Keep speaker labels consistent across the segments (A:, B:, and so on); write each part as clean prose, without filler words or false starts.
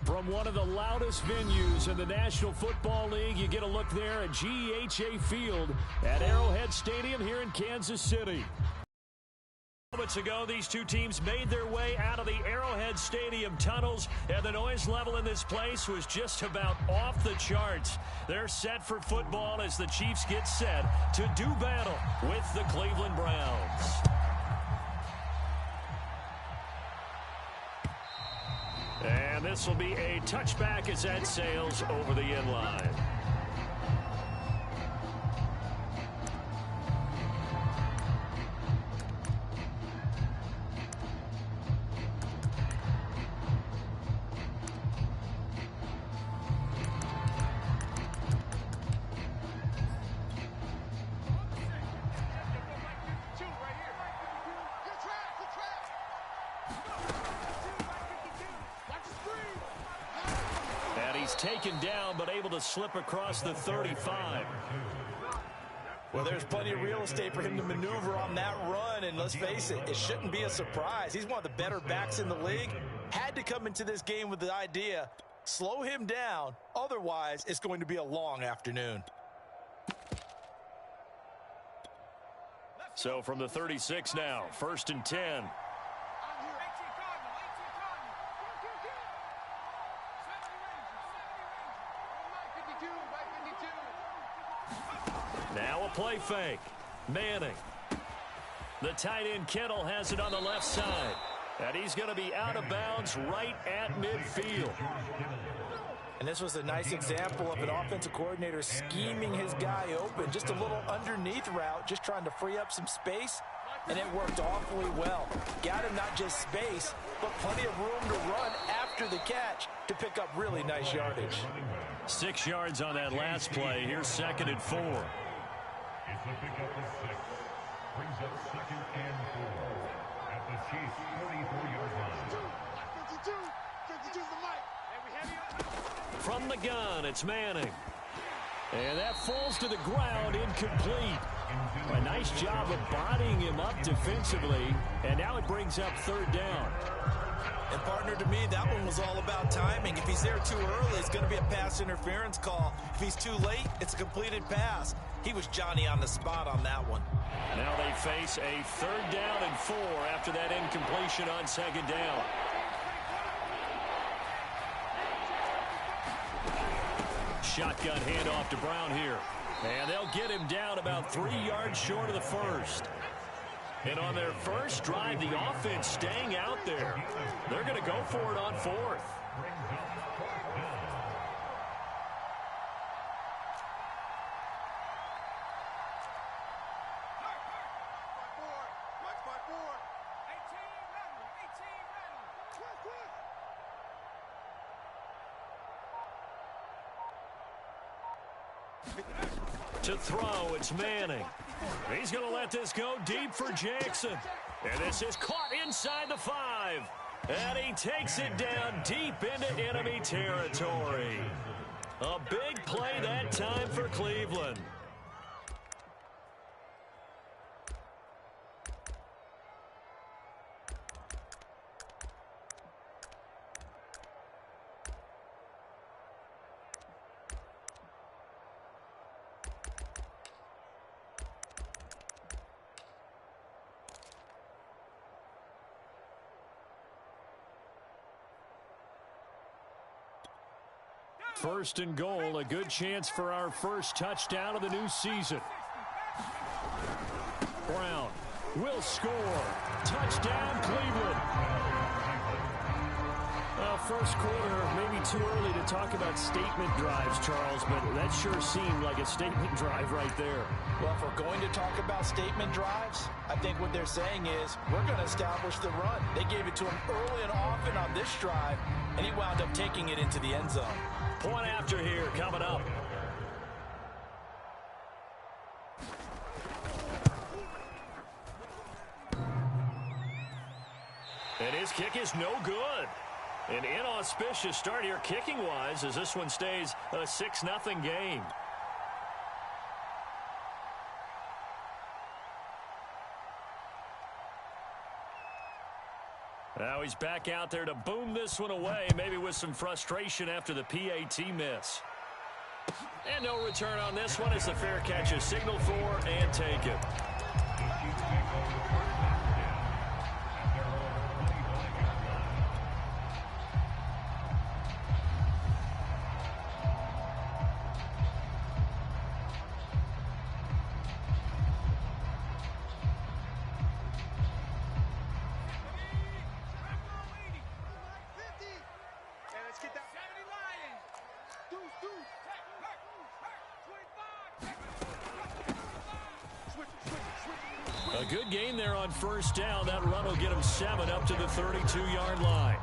A: From one of the loudest venues in the National Football League, you get a look there at GEHA Field at Arrowhead Stadium here in Kansas City. Moments ago, these two teams made their way out of the Arrowhead Stadium tunnels, and the noise level in this place was just about off the charts. They're set for football as the Chiefs get set to do battle with the Cleveland Browns. And this will be a touchback as that sails over the end line. He's taken down, but able to slip across the 35.
B: Well, there's plenty of real estate for him to maneuver on that run, and let's face it, it shouldn't be a surprise. He's one of the better backs in the league. Had to come into this game with the idea, slow him down, otherwise it's going to be a long afternoon.
A: So from the 36 now, 1st and 10. Now a play fake. Manning. The tight end Kittle has it on the left side. And he's going to be out of bounds right at midfield.
B: And this was a nice example of an offensive coordinator scheming his guy open. Just a little underneath route, just trying to free up some space. And it worked awfully well. Got him not just space, but plenty of room to run after the catch to pick up really nice yardage.
A: 6 yards on that last play. Here's 2nd and 4.
C: It's the pickup of 6. Brings up 2nd and 4 at the Chiefs' 44-yard line.
D: 52's the mic.
A: From the gun, it's Manning. And that falls to the ground, incomplete. A nice job of bodying him up defensively. And now it brings up 3rd down.
B: And partner, to me, that one was all about timing. If he's there too early, it's going to be a pass interference call. If he's too late, it's a completed pass. He was Johnny on the spot on that one.
A: Now they face a 3rd down and 4 after that incompletion on 2nd down. Shotgun handoff to Brown here. And they'll get him down about 3 yards short of the first. And on their first drive, the offense staying out there. They're going to go for it on 4th. To throw, it's Manning. He's going to let this go deep for Jackson. And this is caught inside the 5. And he takes it down deep into enemy territory. A big play that time for Cleveland. First and goal, a good chance for our first touchdown of the new season. Brown will score. Touchdown, Cleveland. First quarter, maybe too early to talk about statement drives, Charles, but that sure seemed like a statement drive right there.
B: Well, if we're going to talk about statement drives, I think what they're saying is we're going to establish the run. They gave it to him early and often on this drive, and he wound up taking it into the end zone.
A: Point after here coming up. And his kick is no good. An inauspicious start here kicking-wise as this one stays a 6-0 game. Now he's back out there to boom this one away, maybe with some frustration after the PAT miss. And no return on this one as the fair catch is signaled for and taken. A good gain there on first down. That run will get him 7 up to the 32-yard line.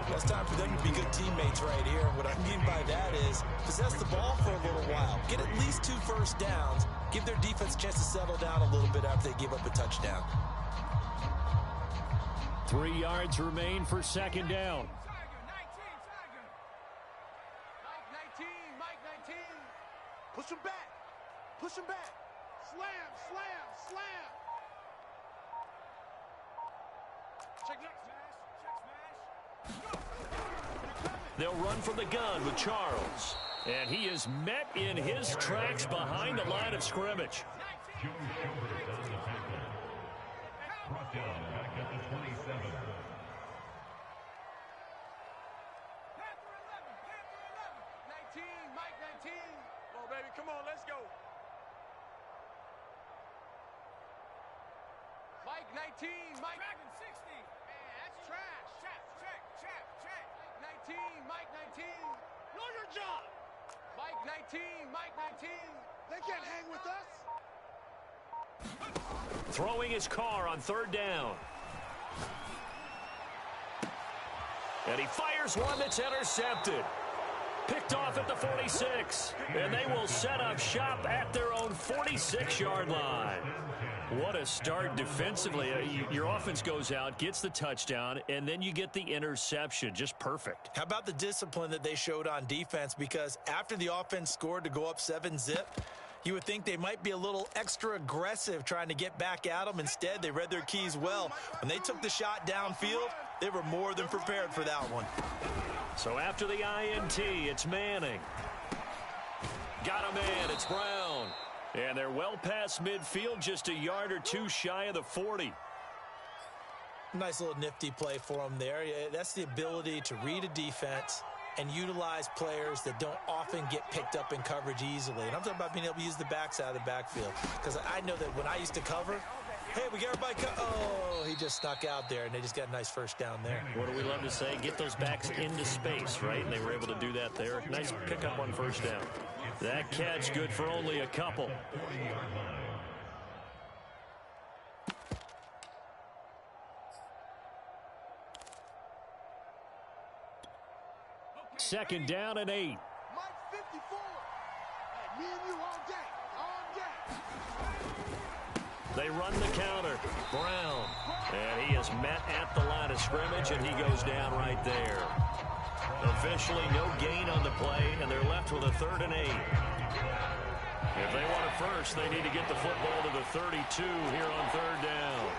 B: Well, it's time for them to be good teammates right here. What I mean by that is possess the ball for a little while. Get at least 2 first downs. Give their defense a chance to settle down a little bit after they give up a touchdown.
A: 3 yards remain for second down.
D: Push him back. Push him back. Slam, slam, slam. Check smash.
A: They'll run from the gun with Charles. And he is met in his tracks behind the line of scrimmage.
C: Brought down back at the 27.
D: Come on, baby. Come on, let's go. Mike 19, Mike. Dragon 60. Man, that's trash. Check. 19, Mike 19. Know your job. Mike 19, Mike 19. They can't hang with us.
A: Throwing his car on third down. And he fires one that's intercepted. Picked off at the 46. And they will set up shop at their own 46-yard line. What a start defensively. Your offense goes out, gets the touchdown, and then you get the interception. Just perfect.
B: How about the discipline that they showed on defense? Because after the offense scored to go up 7-zip, you would think they might be a little extra aggressive trying to get back at them. Instead, they read their keys well. When they took the shot downfield, they were more than prepared for that one.
A: So after the INT, it's Manning. Got a man, it's Brown. And they're well past midfield, just a yard or two shy of the 40.
B: Nice little nifty play for them there. That's the ability to read a defense and utilize players that don't often get picked up in coverage easily. And I'm talking about being able to use the backside of the backfield. Because I know that when I used to cover, hey, we got everybody oh, he just snuck out there, and they just got a nice first down there.
A: What do we love to say? Get those backs into space, right? And they were able to do that there. Nice pickup on first down. That catch good for only a couple. Second down and 8.
D: Mike 54. Hey, me and you all day.
A: They run the counter. Brown. And he is met at the line of scrimmage, and he goes down right there. Officially no gain on the play, and they're left with a 3rd and 8. If they want it first, they need to get the football to the 32 here on 3rd down.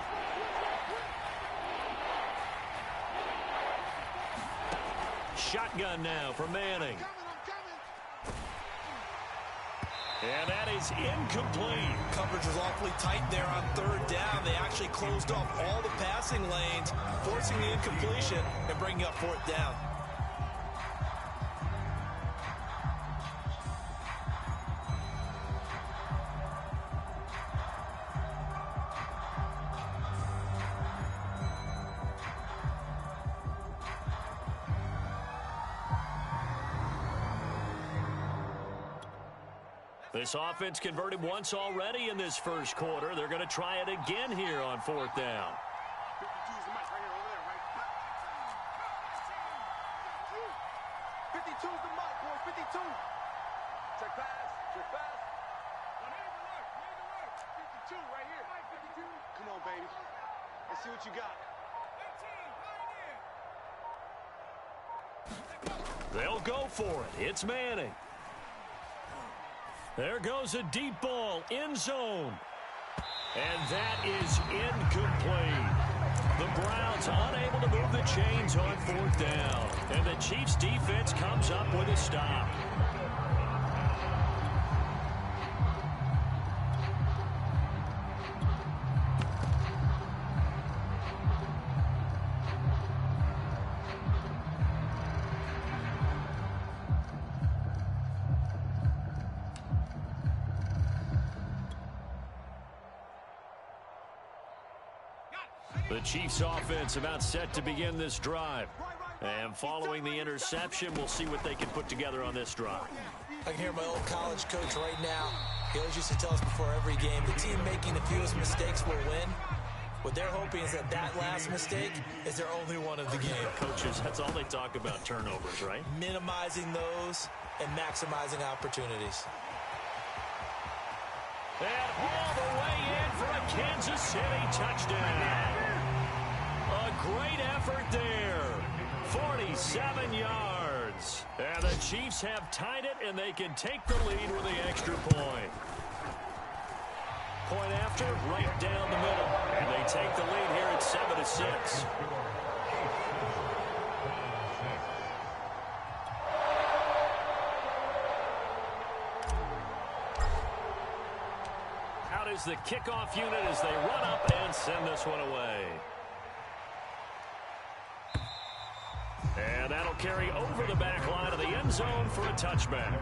A: Shotgun now for Manning. And that is incomplete.
B: Coverage was awfully tight there on 3rd down. They actually closed off all the passing lanes, forcing the incompletion and bringing up 4th down.
A: This offense converted once already in this first quarter. They're going to try it again here on 4th down.
D: 52's the mic right here, over there, right? 52's the mic, boys, 52. Check pass, check pass. 52 right here. 52. Come on, baby. Let's see what you got. 18,
A: They'll go for it. It's Manning. There goes a deep ball, end zone. And that is incomplete. The Browns unable to to move the chains on 4th down. And the Chiefs defense comes up with a stop. The Chiefs offense about set to begin this drive. And following the interception, we'll see what they can put together on this drive.
B: I can hear my old college coach right now. He always used to tell us before every game, the team making the fewest mistakes will win. What they're hoping is that last mistake is their only one of the game.
A: Coaches, that's all they talk about, turnovers, right?
B: Minimizing those and maximizing opportunities.
A: And all the way in for a Kansas City touchdown. A great effort there. 47 yards. And the Chiefs have tied it, and they can take the lead with the extra point. Point after, right down the middle. And they take the lead here at 7-6. Out is the kickoff unit as they run up and send this one away. And that'll carry over the back line of the end zone for a touchback.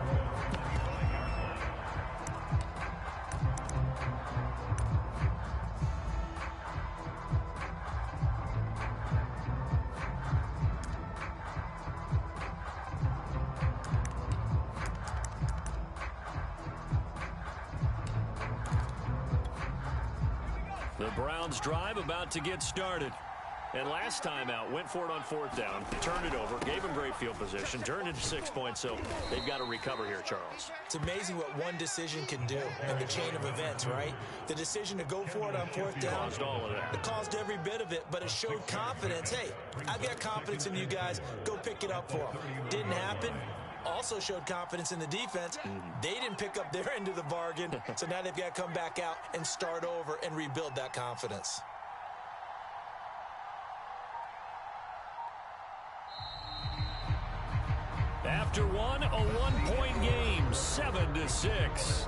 A: The Browns drive about to get started. And last time out, went for it on 4th down, turned it over, gave them great field position, turned it to 6 points, so they've got to recover here, Charles.
B: It's amazing what one decision can do in the chain of events, right? The decision to go for it on 4th down.
A: Caused all of that.
B: It caused every bit of it, but it showed confidence. Hey, I've got confidence in you guys. Go pick it up for them. Didn't happen. Also showed confidence in the defense. They didn't pick up their end of the bargain, so now they've got to come back out and start over and rebuild that confidence.
A: After one, a one-point game, 7-6.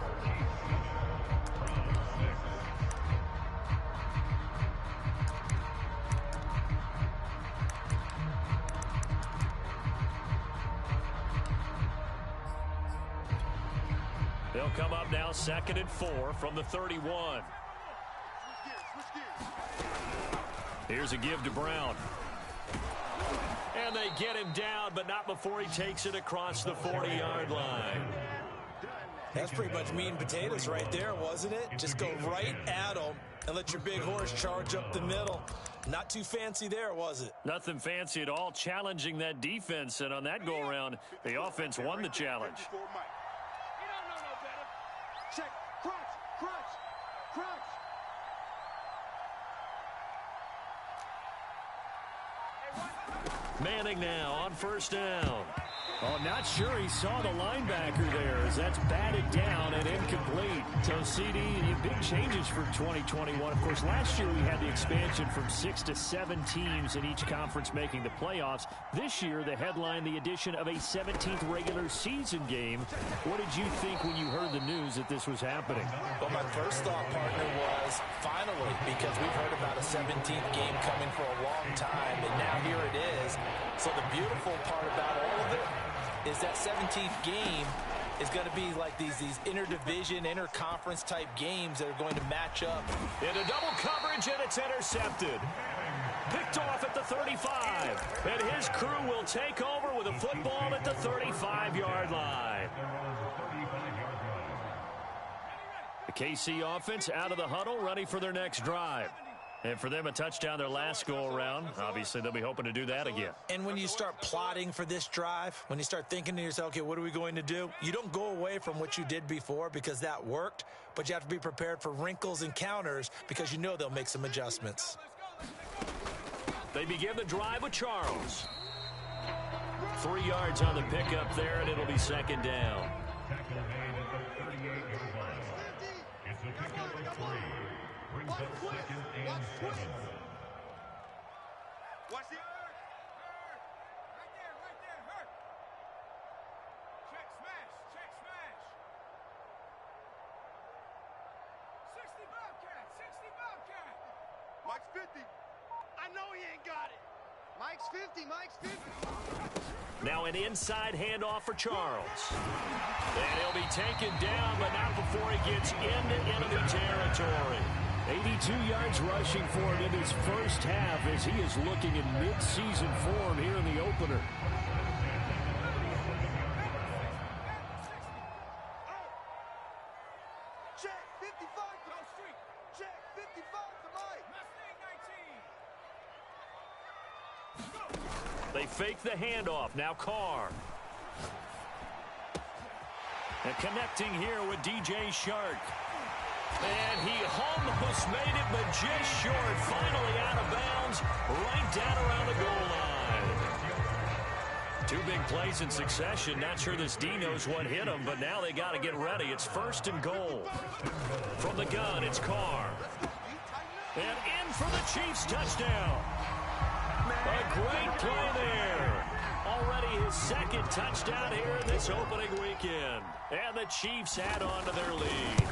A: They'll come up now 2nd and 4 from the 31. Here's a give to Brown. And they get him down, but not before he takes it across the 40-yard line.
B: That's pretty much meat and potatoes right there, wasn't it? Just go right at him and let your big horse charge up the middle. Not too fancy there, was it?
A: Nothing fancy at all, challenging that defense. And on that go-around, the offense won the challenge.
D: Check, crunch, crunch, crunch.
A: Manning now on 1st down. Oh, not sure he saw the linebacker there as that's batted down and incomplete. So, CD, big changes for 2021. Of course, last year we had the expansion from 6 to 7 teams in each conference making the playoffs. This year, the headline, the addition of a 17th regular season game. What did you think when you heard the news that this was happening?
B: Well, my first thought, partner, was finally, because we've heard about a 17th game coming for a long time, and now here it is. So the beautiful part about all of it is that 17th game is going to be like these interdivision, interconference type games that are going to match up.
A: Into double coverage, and it's intercepted. Picked off at the 35. And his crew will take over with a football at the 35-yard line. The KC offense out of the huddle, ready for their next drive. And for them, a touchdown their last go-around. Obviously, they'll be hoping to do that again.
B: And when you start plotting for this drive, when you start thinking to yourself, okay, what are we going to do? You don't go away from what you did before because that worked, but you have to be prepared for wrinkles and counters because you know they'll make some adjustments.
A: They begin the drive with Charles. 3 yards on the pickup there, and it'll be 2nd down.
C: Tackle made at the 38-yard line. It's a pickup of 3. Brings up 2nd and 7.
D: Watch the hurt. Right there, hurt. Check smash. 60 Bobcat. Mike's 50. I know he ain't got it. Mike's 50.
A: Now an inside handoff for Charles. And he'll be taken down, but not before he gets into enemy territory. 82 yards rushing for him in his first half as he is looking in mid-season form here in the opener.
D: Check 55 to the street. Check 55 to Mike. Mustang 19.
A: They fake the handoff. Now Carr. And connecting here with DJ Shark. And he almost made it, but just short. Finally out of bounds, right down around the goal line. Two big plays in succession. Not sure this D knows what hit him, but now they got to get ready. It's 1st and goal. From the gun, it's Carr. And in for the Chiefs touchdown. A great play there. Already his 2nd touchdown here in this opening weekend. And the Chiefs add on to their lead.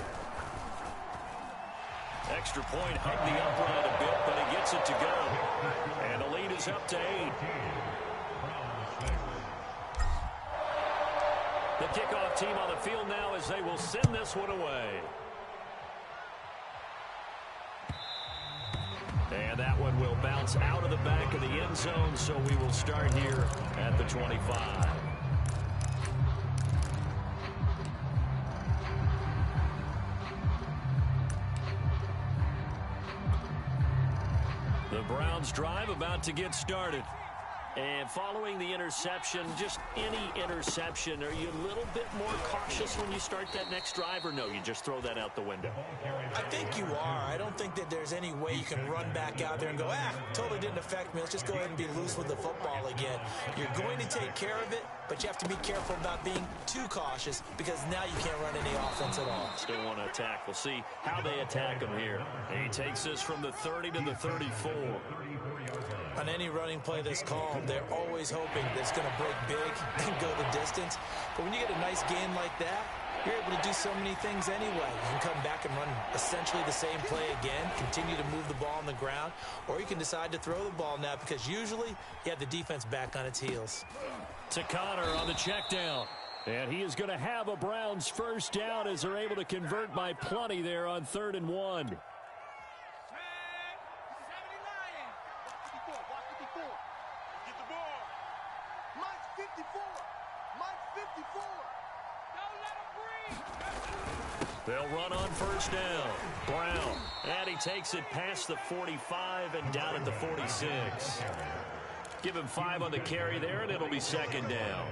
A: Extra point hugged the upright a bit, but he gets it to go. And the lead is up to 8. The kickoff team on the field now as they will send this one away. And that one will bounce out of the back of the end zone, so we will start here at the 25. The Browns drive about to get started. And following the interception, just any interception, are you a little bit more cautious when you start that next drive, or no, you just throw that out the window?
B: I think you are. I don't think that there's any way you can run back out there and go, totally didn't affect me. Let's just go ahead and be loose with the football again. You're going to take care of it, but you have to be careful about being too cautious because now you can't run any offense at all.
A: Still want to attack. We'll see how they attack him here. He takes this from the 30 to the 34.
B: On any running play that's called, they're always hoping that it's going to break big and go the distance. But when you get a nice gain like that, you're able to do so many things anyway. You can come back and run essentially the same play again, continue to move the ball on the ground, or you can decide to throw the ball now because usually you have the defense back on its heels.
A: To Connor on the check down. And he is going to have a Browns first down as they're able to convert by plenty there on 3rd and 1. They'll run on first down. Brown. And he takes it past the 45 and down at the 46. Give him 5 on the carry there, and it'll be 2nd down.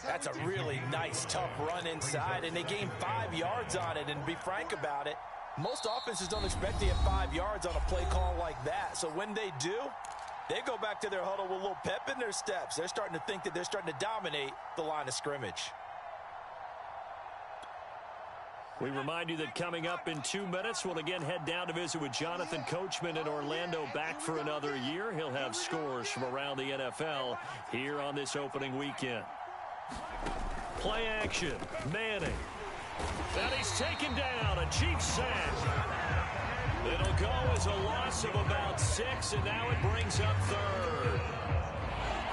B: That's a really nice, tough run inside, and they gained 5 yards on it. And to be frank about it, most offenses don't expect to get 5 yards on a play call like that. So when they do, they go back to their huddle with a little pep in their steps. They're starting to think that they're starting to dominate the line of scrimmage.
A: We remind you that coming up in 2 minutes, we'll again head down to visit with Jonathan Coachman in Orlando, back for another year. He'll have scores from around the NFL here on this opening weekend. Play action. Manning. And he's taken down. A Chiefs sack. It'll go as a loss of about 6, and now it brings up 3rd.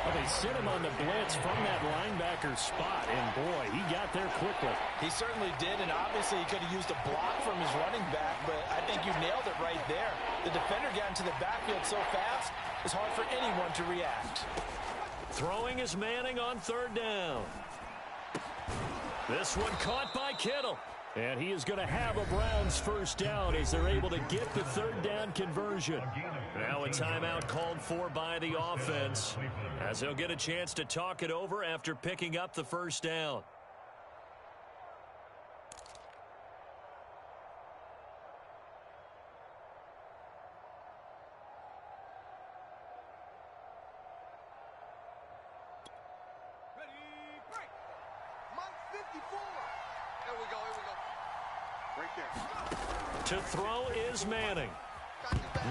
A: Well, they sit him on the blitz from that linebacker spot, and boy, he got there quickly.
B: He certainly did, and obviously he could have used a block from his running back, but I think you nailed it right there. The defender got into the backfield so fast, it's hard for anyone to react.
A: Throwing is Manning on 3rd down. This one caught by Kittle. And he is going to have a Browns first down as they're able to get the 3rd down conversion. Now a timeout called for by the offense as they'll get a chance to talk it over after picking up the first down.
D: Ready, break. Mike 54. Here we go. Right there.
A: To throw is Manning.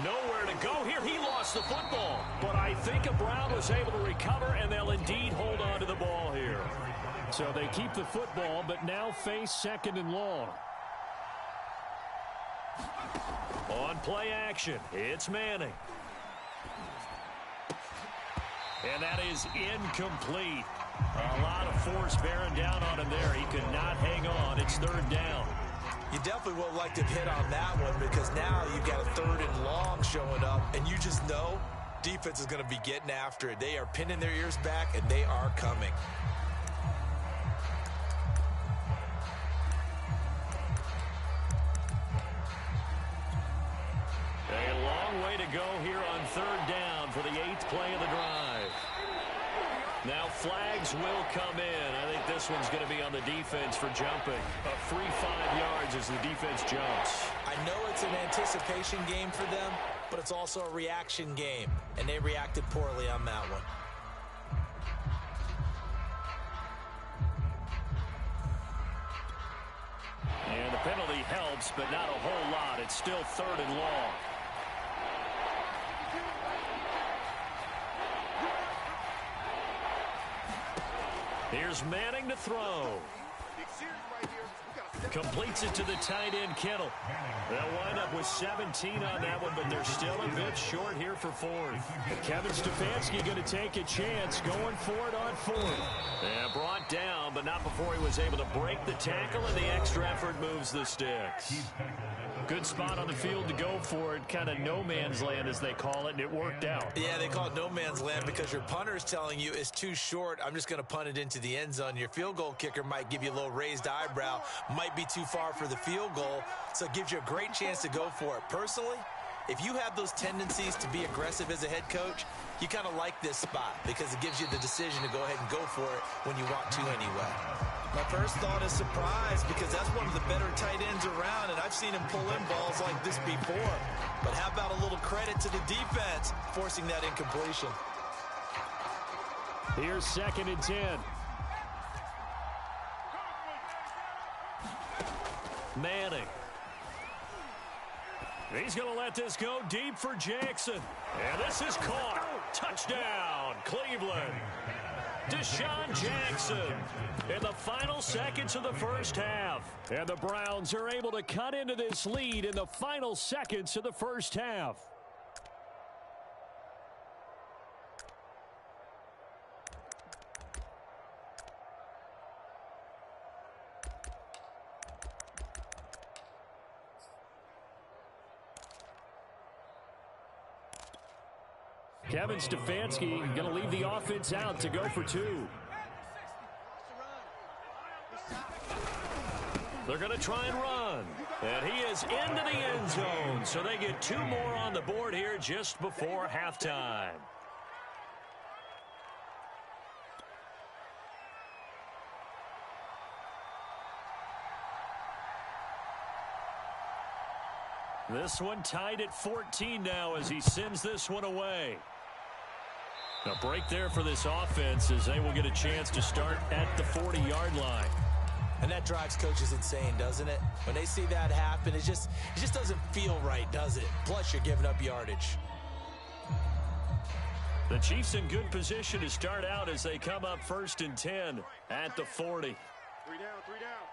A: Nowhere to go here. He lost the football. But I think Brown was able to recover, and they'll indeed hold on to the ball here. So they keep the football, but now face 2nd and long. On play action, it's Manning. And that is incomplete. A lot of force bearing down on him there. He could not hang on. It's 3rd down.
B: You definitely won't like to hit on that one because now you've got a 3rd and long showing up, and you just know defense is going to be getting after it. They are pinning their ears back, and they are coming.
A: A long way to go here on 3rd down for the 8th play of the drive. Now flags will come in. I think this one's going to be on the defense for jumping. A free 5 yards as the defense jumps.
B: I know it's an anticipation game for them, but it's also a reaction game, and they reacted poorly on that one.
A: And the penalty helps, but not a whole lot. It's still 3rd and long. Here's Manning to throw. Completes it to the tight end, Kittle. They'll wind up with 17 on that one, but they're still a bit short here for 4th. Kevin Stefanski going to take a chance, going for it on 4th. And brought down, but not before he was able to break the tackle, and the extra effort moves the sticks. Good spot on the field to go for it, kind of no man's land as they call it, and it worked out.
B: Yeah, they call it no man's land because your punter is telling you it's too short. I'm just going to punt it into the end zone. Your field goal kicker might give you a little raised eyebrow, might be too far for the field goal, so it gives you a great chance to go for it. Personally, if you have those tendencies to be aggressive as a head coach, you kind of like this spot because it gives you the decision to go ahead and go for it when you want to anyway. My first thought is surprise because that's one of the better tight ends around, and I've seen him pull in balls like this before. But how about a little credit to the defense forcing that incompletion?
A: Here's 2nd and 10. Manning. He's going to let this go deep for Jackson. And this is caught. Touchdown, Cleveland. Deshaun Jackson in the final seconds of the first half. And the Browns are able to cut into this lead in the final seconds of the first half. Kevin Stefanski going to leave the offense out to go for 2. They're going to try and run. And he is into the end zone. So they get 2 more on the board here just before halftime. This one tied at 14 now as he sends this one away. A break there for this offense as they will get a chance to start at the 40-yard line.
B: And that drives coaches insane, doesn't it? When they see that happen, it just doesn't feel right, does it? Plus, you're giving up yardage.
A: The Chiefs in good position to start out as they come up 1st and 10 at the 40.
D: 3 down, 3 down.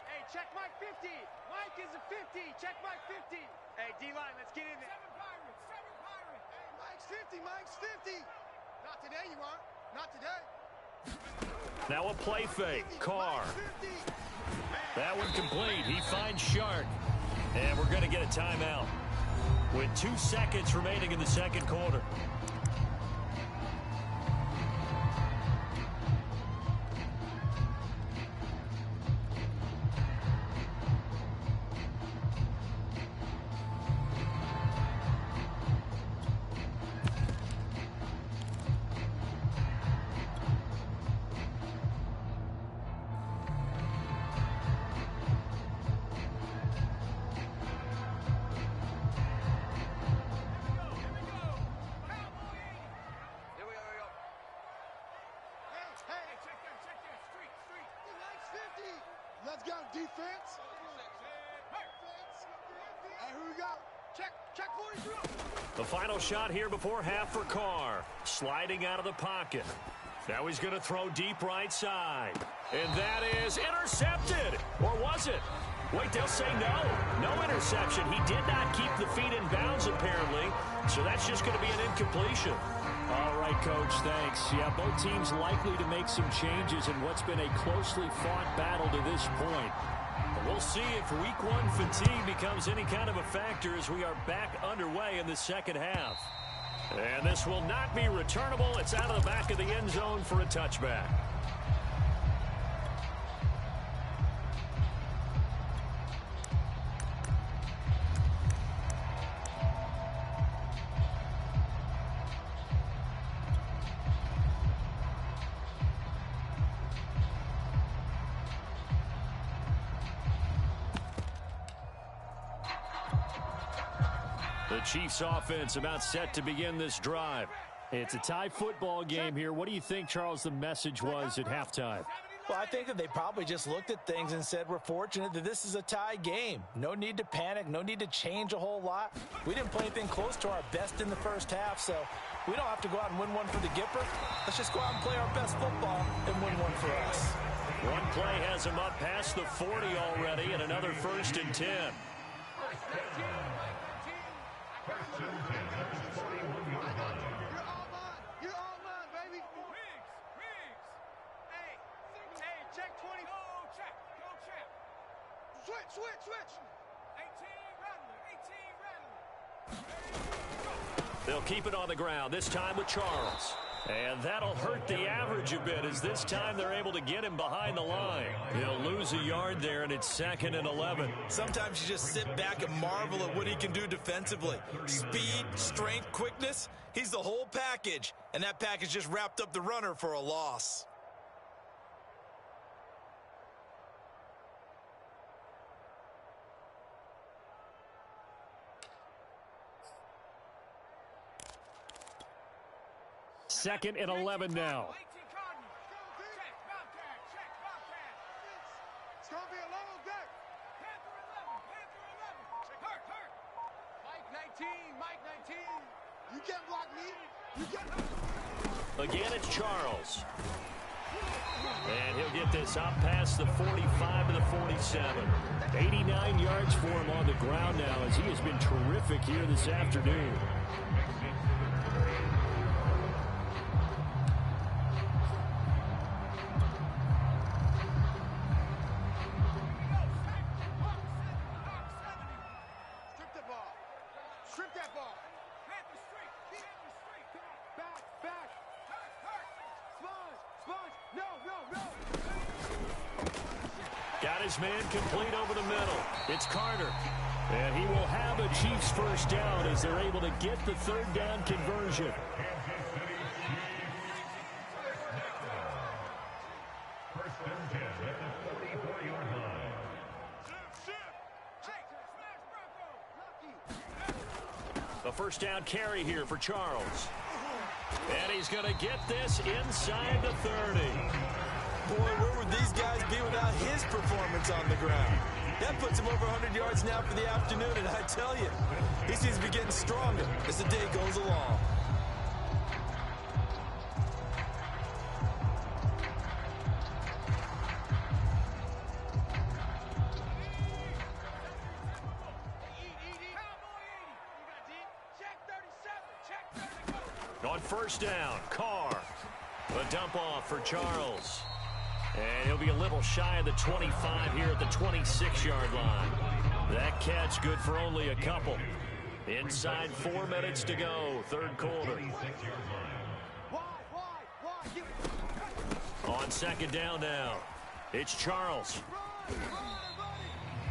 D: Hey, check Mike 50. Mike is a 50. Check Mike 50. Hey, D-line, let's get in there. 7 Pirates, 7 Pirates. Hey, Mike's 50, Mike's 50. Not today, you aren't. Not today.
A: Now a play fake. Carr. That one complete. He finds Shark. And we're going to get a timeout with 2 seconds remaining in the second quarter.
D: Let's go, defense. Hey, who we got? Check 43.
A: The final shot here before half for Carr. Sliding out of the pocket. Now he's going to throw deep right side. And that is intercepted. Or was it? Wait, they'll say no. No interception. He did not keep the feet in bounds, apparently. So that's just going to be an incompletion. All right, Coach, thanks. Yeah, both teams likely to make some changes in what's been a closely fought battle to this point. But we'll see if week one fatigue becomes any kind of a factor as we are back underway in the second half. And this will not be returnable. It's out of the back of the end zone for a touchback. The Chiefs offense about set to begin this drive. It's a tie football game here. What do you think, Charles, the message was at halftime?
B: Well, I think that they probably just looked at things and said, we're fortunate that this is a tie game. No need to panic. No need to change a whole lot. We didn't play anything close to our best in the first half, so we don't have to go out and win one for the Gipper. Let's just go out and play our best football and win one for us.
A: One play has him up past the 40 already, and another 1st and 10.
D: You're all mine, baby. Riggs. Hey, check 20. Go check. Switch. 18 Rattler.
A: They'll keep it on the ground, this time with Charles. And that'll hurt the average a bit as this time they're able to get him behind the line. He'll lose a yard there, and it's 2nd and 11.
B: Sometimes you just sit back and marvel at what he can do defensively. Speed, strength, quickness, he's the whole package. And that package just wrapped up the runner for a loss.
A: Second and 11 now.
D: It's going to be a long day. Mike 19. You can't block me.
A: Again, it's Charles. And he'll get this up past the 45 to the 47. 89 yards for him on the ground now as he has been terrific here this afternoon. Got his man complete over the middle. It's Carter. And he will have a Chiefs first down as they're able to get the 3rd down conversion.
C: First and 10 at the 44-yard line.
A: A first down carry here for Charles. And he's going to get this inside the 30.
B: Boy, where would these guys be without his performance on the ground? That puts him over 100 yards now for the afternoon, and I tell you, he seems to be getting stronger as the day goes along.
A: On first down, Carr. A dump off for Charles. And he'll be a little shy of the 25 here at the 26-yard line. That catch good for only a couple. Inside 4 minutes to go, 3rd quarter. On 2nd down now, it's Charles.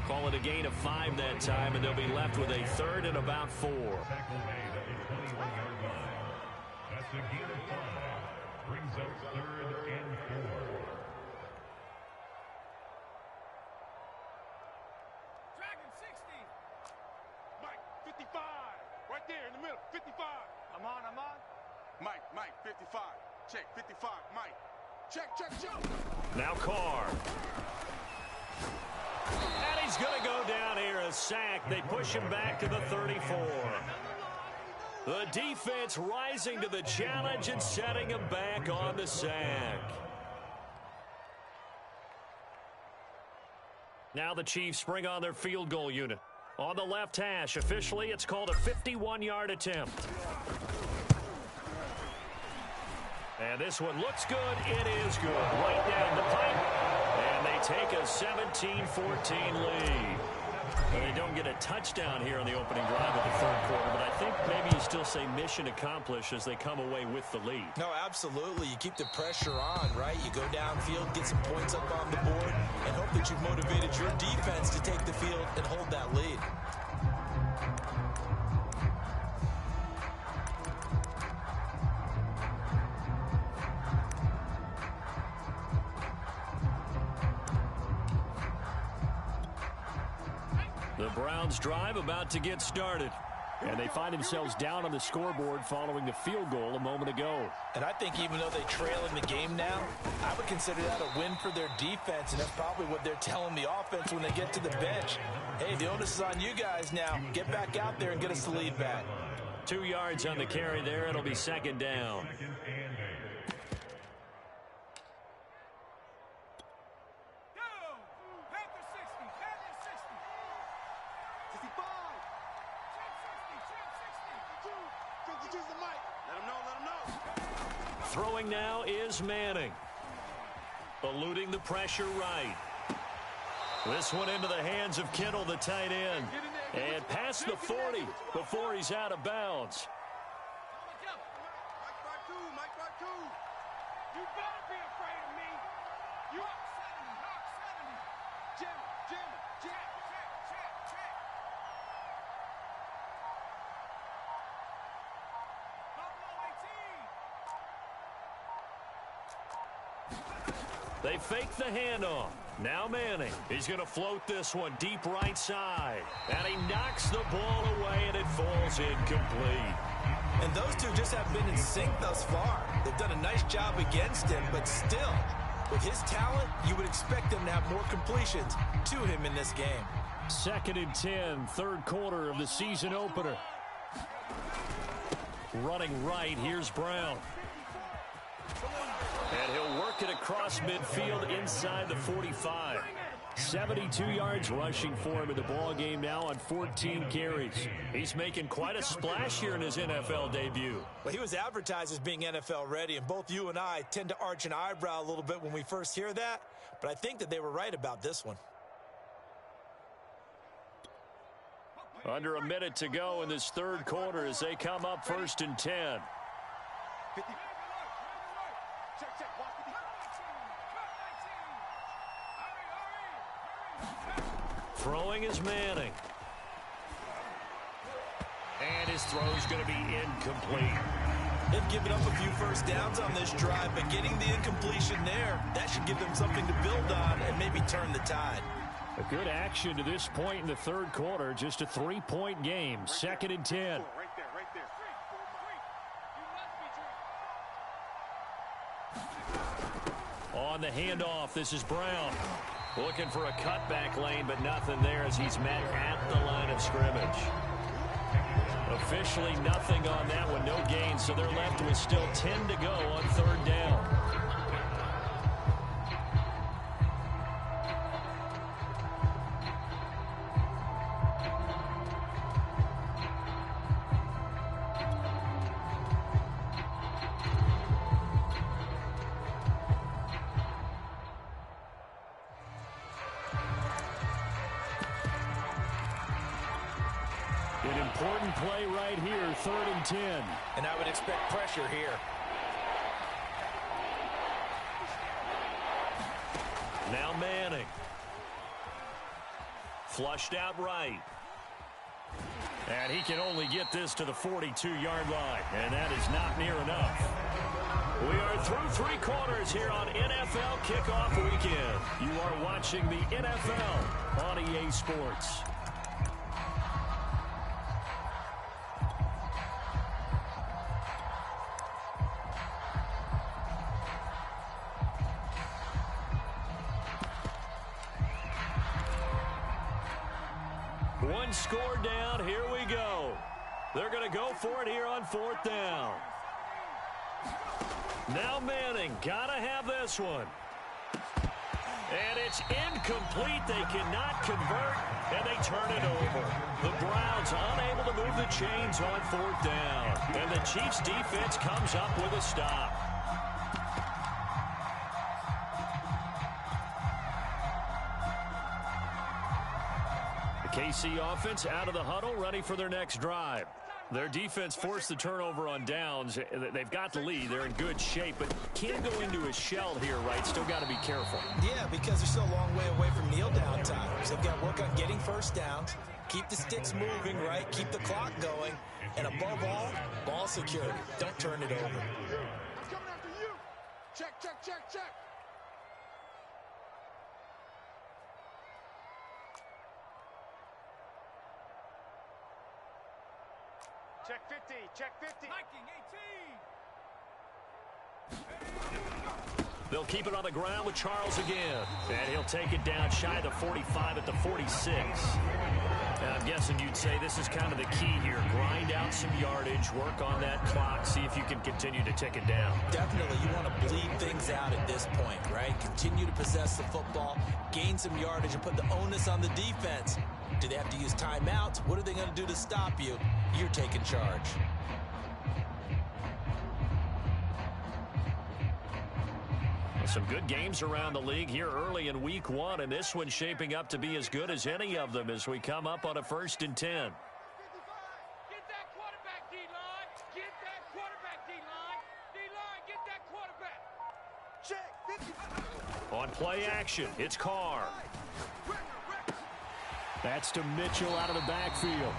A: Call it a gain of 5 that time, and they'll be left with a 3rd and about 4.
C: That's a gain of 5. Brings up 3rd and 4.
D: Dragon 60. Mike 55. Right there in the middle. 55. I'm on. Mike 55. Check 55. Mike. Check.
A: Now Carr. And he's going to go down here, a sack. They push him back to the 34. The defense rising to the challenge and setting him back on the sack. Now the Chiefs bring on their field goal unit. On the left hash, officially it's called a 51-yard attempt. And this one looks good. It is good. Right down the pipe. And they take a 17-14 lead. Well, they don't get a touchdown here on the opening drive of the third quarter, but I think maybe you still say mission accomplished as they come away with the lead.
B: No, absolutely. You keep the pressure on, right? You go downfield, get some points up on the board, and hope that you've motivated your defense to take the field and hold that lead.
A: The Browns drive about to get started. And they find themselves down on the scoreboard following the field goal a moment ago.
B: And I think even though they trail in the game now, I would consider that a win for their defense, and that's probably what they're telling the offense when they get to the bench. Hey, the onus is on you guys now. Get back out there and get us the lead back.
A: 2 yards on the carry there. It'll be second down. Throwing now is Manning. Eluding the pressure right. This one into the hands of Kittle, the tight end. And past the 40 before he's out of bounds.
D: You better be afraid of me. You up 70, knock 70. Jim, check.
A: They fake the handoff. Now Manning. He's going to float this one deep right side. And he knocks the ball away, and it falls incomplete.
B: And those two just have been in sync thus far. They've done a nice job against him, but still, with his talent, you would expect them to have more completions to him in this game.
A: 2nd and 10, third quarter of the season opener. Running right, here's Brown. And he'll work it across midfield inside the 45. 72 yards rushing for him in the ball game now on 14 carries. He's making quite a splash here in his NFL debut.
B: Well, he was advertised as being NFL ready, and both you and I tend to arch an eyebrow a little bit when we first hear that, but I think that they were right about this one.
A: Under a minute to go in this third quarter as they come up 1st and 10. Throwing is Manning. And his throw's going to be incomplete.
B: They've given up a few first downs on this drive, but getting the incompletion there, that should give them something to build on and maybe turn the tide.
A: A good action to this point in the third quarter. Just a 3-point game. 2nd and 10.
D: Right there.
A: On the handoff, this is Brown. Looking for a cutback lane, but nothing there as he's met at the line of scrimmage. Officially nothing on that one, no gain, so they're left with still 10 to go on 3rd down. An important play right here, 3rd and 10.
B: And I would expect pressure here.
A: Now Manning. Flushed out right. And he can only get this to the 42-yard line. And that is not near enough. We are through 3 quarters here on NFL Kickoff Weekend. You are watching the NFL on EA Sports. One score down. Here we go. They're going to go for it here on 4th down. Now Manning, got to have this one. And it's incomplete. They cannot convert, and they turn it over. The Browns unable to move the chains on 4th down. And the Chiefs' defense comes up with a stop. The KC offense out of the huddle, ready for their next drive. Their defense forced the turnover on downs. They've got the lead. They're in good shape, but can't go into a shell here, right? Still got to be careful.
B: Yeah, because they're still a long way away from kneel-down times. They've got to work on getting first downs, keep the sticks moving, right? Keep the clock going, and above all, ball security. Don't turn it over.
D: I'm coming after you. Check, check, check, check. Check 50, check 50. Viking 18.
A: They'll keep it on the ground with Charles again. And he'll take it down shy of the 45 at the 46. And I'm guessing you'd say this is kind of the key here. Grind out some yardage, work on that clock, see if you can continue to tick it down.
B: Definitely, you want to bleed things out at this point, right? Continue to possess the football, gain some yardage, and put the onus on the defense. Do they have to use timeouts? What are they going to do to stop you? You're taking charge.
A: Some good games around the league here early in week 1, and this one's shaping up to be as good as any of them as we come up on a 1st and 10.
D: Get that quarterback, D-line. Get that quarterback, D-line. D-line, get that quarterback. Check 50.
A: On play action, it's Carr. That's to Mitchell out of the backfield.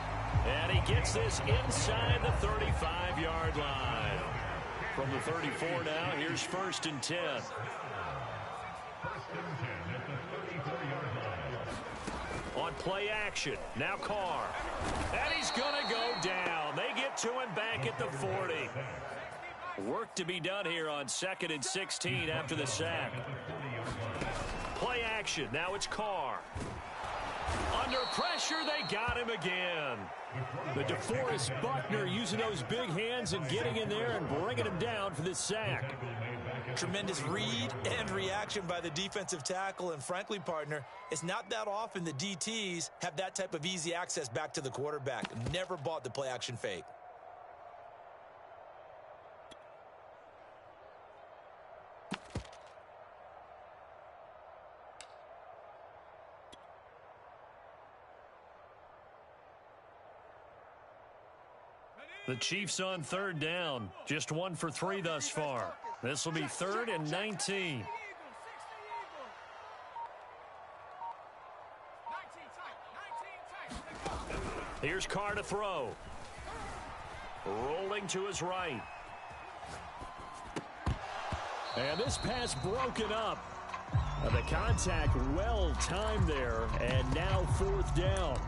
A: And he gets this inside the 35-yard line. From the 34 now, here's 1st and 10.
C: 1st and 10 at the 34-yard line.
A: On play action, now Carr. And he's going to go down. They get to him back at the 40. Work to be done here on 2nd and 16 after the sack. Play action, now it's Carr. Under pressure, they got him again. The DeForest Buckner using those big hands and getting in there and bringing him down for this sack.
B: Tremendous read and reaction by the defensive tackle, and frankly, partner, it's not that often the DTs have that type of easy access back to the quarterback. Never bought the play action fake.
A: The Chiefs on 3rd down. Just 1 for 3 thus far. This will be 3rd and 19. Here's Carr to throw. Rolling to his right. And this pass broken up. The contact well timed there, and now 4th down.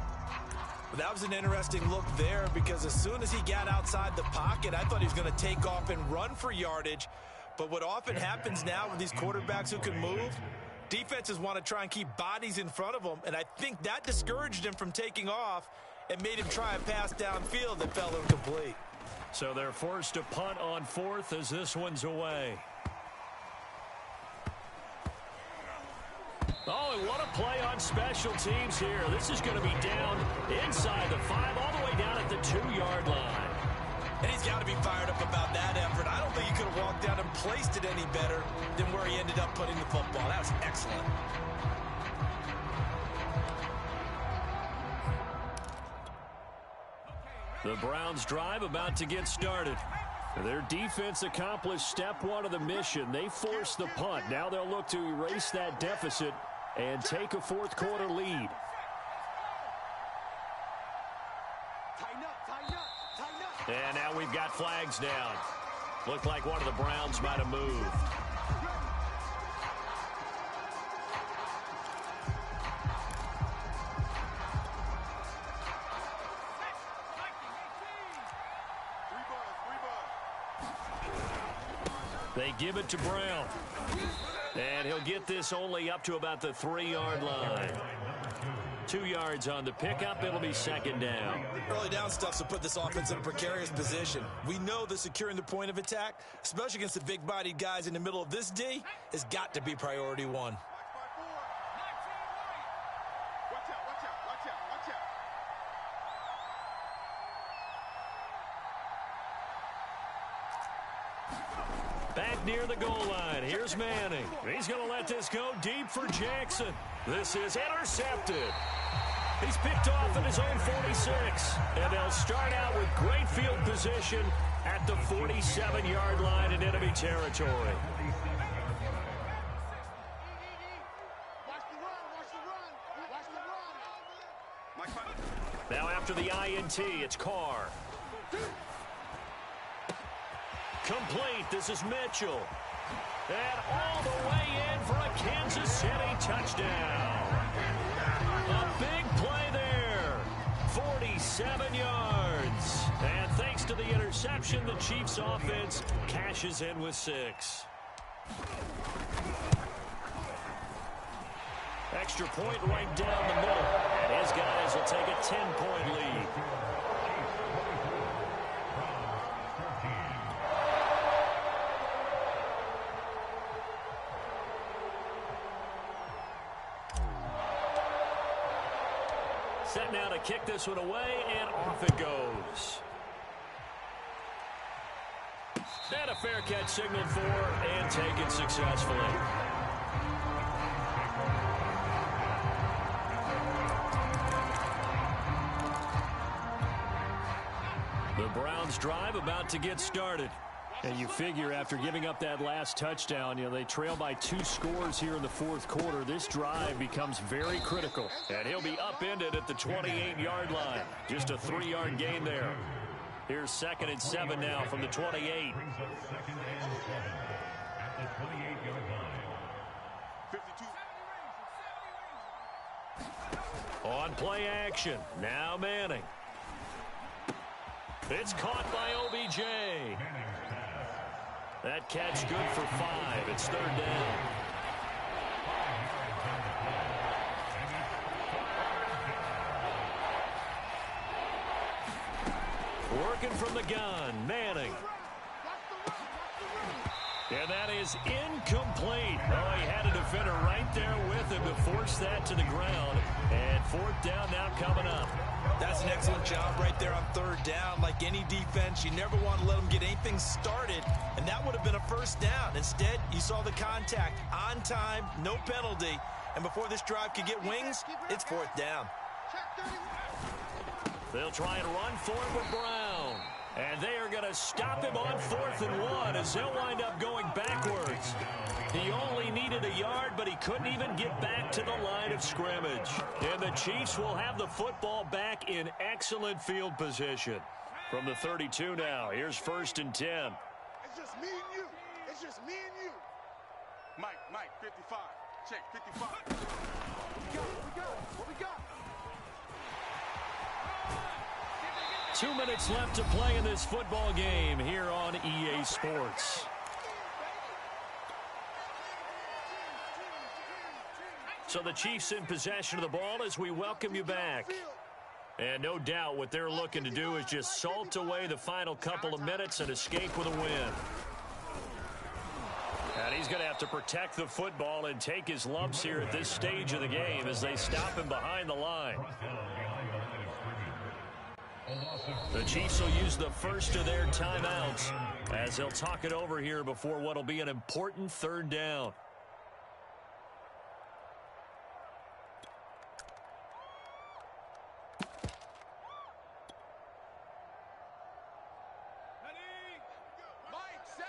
B: That was an interesting look there, because as soon as he got outside the pocket, I thought he was going to take off and run for yardage. But what often happens now with these quarterbacks who can move, defenses want to try and keep bodies in front of them, and I think that discouraged him from taking off and made him try a pass downfield that fell incomplete.
A: So they're forced to punt on 4th as this one's away. Oh, and what a play on special teams here. This is going to be down inside the 5, all the way down at the 2-yard line.
B: And he's got to be fired up about that effort. I don't think he could have walked down and placed it any better than where he ended up putting the football. That was excellent.
A: The Browns drive about to get started. Their defense accomplished step 1 of the mission. They forced the punt. Now they'll look to erase that deficit and take a 4th quarter lead. And now we've got flags down. Looked like one of the Browns might have moved. They give it to Brown. And he'll get this only up to about the 3-yard line. 2 yards on the pickup. It'll be second down.
B: Early down stuff will put this offense in a precarious position. We know that securing the point of attack, especially against the big-bodied guys in the middle of this D, has got to be priority one.
A: Back near the goal line. Here's Manning. He's going to let this go deep for Jackson. This is intercepted. He's picked off at his own 46. And they'll start out with great field position at the 47-yard line in enemy territory. Now after the INT, it's Carr. Complete. This is Mitchell. And all the way in for a Kansas City touchdown. A big play there. 47 yards. And thanks to the interception, the Chiefs offense cashes in with 6. Extra point right down the middle. And his guys will take a 10-point lead. Set now to kick this one away, and off it goes. And a fair catch signaled for and taken successfully. The Browns drive about to get started. And you figure after giving up that last touchdown, they trail by 2 scores here in the fourth quarter. This drive becomes very critical. And he'll be upended at the 28-yard line. Just a 3-yard gain there. Here's 2nd and 7 now from the 28.
C: Brings up 2nd and 7 at the 28-yard line.
A: On play action. Now Manning. It's caught by OBJ. That catch good for 5. It's 3rd down. Working from the gun, Manning. And that is incomplete. Oh, he had a defender right there with him to force that to the ground. And 4th down now coming up.
B: That's an excellent job right there on 3rd down. Like any defense, you never want to let them get anything started, and that would have been a 1st down. Instead, you saw the contact on time, no penalty, and before this drive could get wings, it's 4th down.
A: They'll try and run for it with Brown. And they are going to stop him on 4th and 1 as they'll wind up going backwards. He only needed a yard, but he couldn't even get back to the line of scrimmage. And the Chiefs will have the football back in excellent field position. From the 32 now, here's 1st and 10.
D: It's just me and you. It's just me and you. Mike, 55. Check, 55. What we got? What we got?
A: 2 minutes left to play in this football game here on EA Sports. So the Chiefs in possession of the ball as we welcome you back. And no doubt what they're looking to do is just salt away the final couple of minutes and escape with a win. And he's going to have to protect the football and take his lumps here at this stage of the game as they stop him behind the line. The Chiefs will use the first of their timeouts as they'll talk it over here before what will be an important 3rd down.
D: Mike, 7.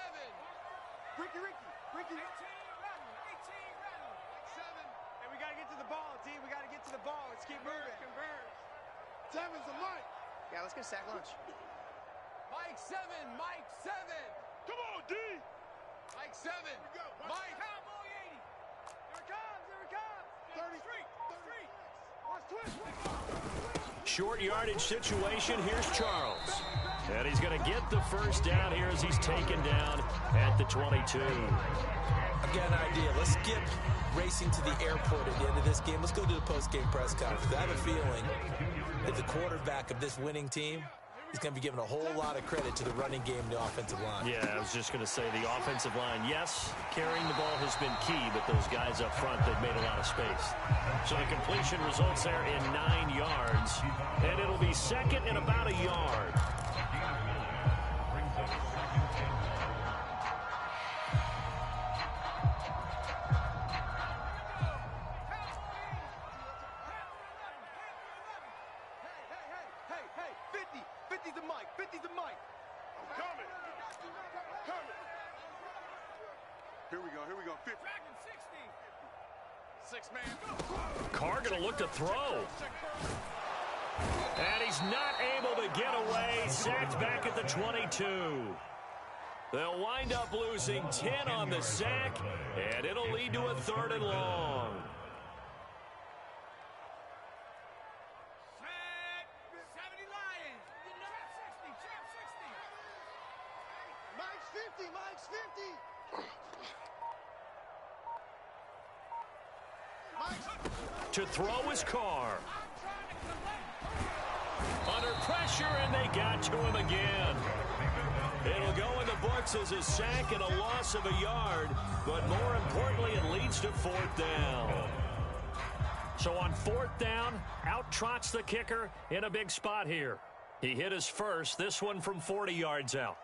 D: Ricky. 18 rattle. 7. Hey, we got to get to the ball, D. We got to get to the ball. Let's keep moving. Converge. 7's a Mike.
E: Yeah, let's get a sack lunch.
D: Mike 7. Come on, D. Mike 7. Mike. Cowboy 80. Here it comes. 30. Watch twist.
A: Short yardage situation. Here's Charles. And he's going to get the 1st down here as he's taken down at the 22.
B: I've got an idea. Let's skip racing to the airport at the end of this game. Let's go to the post-game press conference. I have a feeling that the quarterback of this winning team is going to be given a whole lot of credit to the running game and the offensive line.
A: Yeah, I was just going to say the offensive line, yes, carrying the ball has been key, but those guys up front, they've made a lot of space. So the completion results there in 9 yards, and it'll be second and about a yard.
D: Here we go. 50. 6-man.
A: Carr going to look to throw. And he's not able to get away. Sacked back at the 22. They'll wind up losing 10 on the sack, and it'll lead to a 3rd and long.
D: Sack. 70 Lions. Trap 60. Trap 60. Mike's 50. Mike's 50.
A: To throw is Carr. Under pressure, and they got to him again. It'll go in the books as a sack and a loss of a yard, but more importantly, it leads to 4th down. So on 4th down, out trots the kicker in a big spot here. He hit his first, this one from 40 yards out.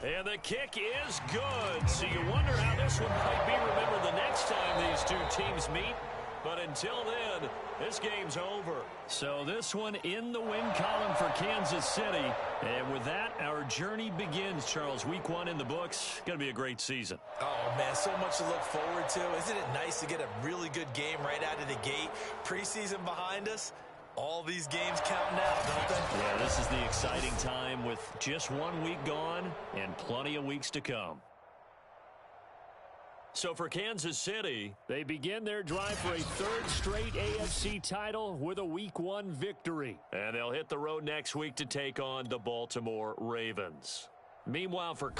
A: And the kick is good. So you wonder how this one might be remembered the next time these two teams meet. But until then, this game's over. So this one in the win column for Kansas City. And with that, our journey begins, Charles. Week 1 in the books. Going to be a great season.
B: Oh, man, so much to look forward to. Isn't it nice to get a really good game right out of the gate? Preseason behind us. All these games count now, don't they?
A: Yeah, this is the exciting time with just 1 week gone and plenty of weeks to come. So for Kansas City, they begin their drive for a 3rd straight AFC title with a Week 1 victory. And they'll hit the road next week to take on the Baltimore Ravens. Meanwhile, for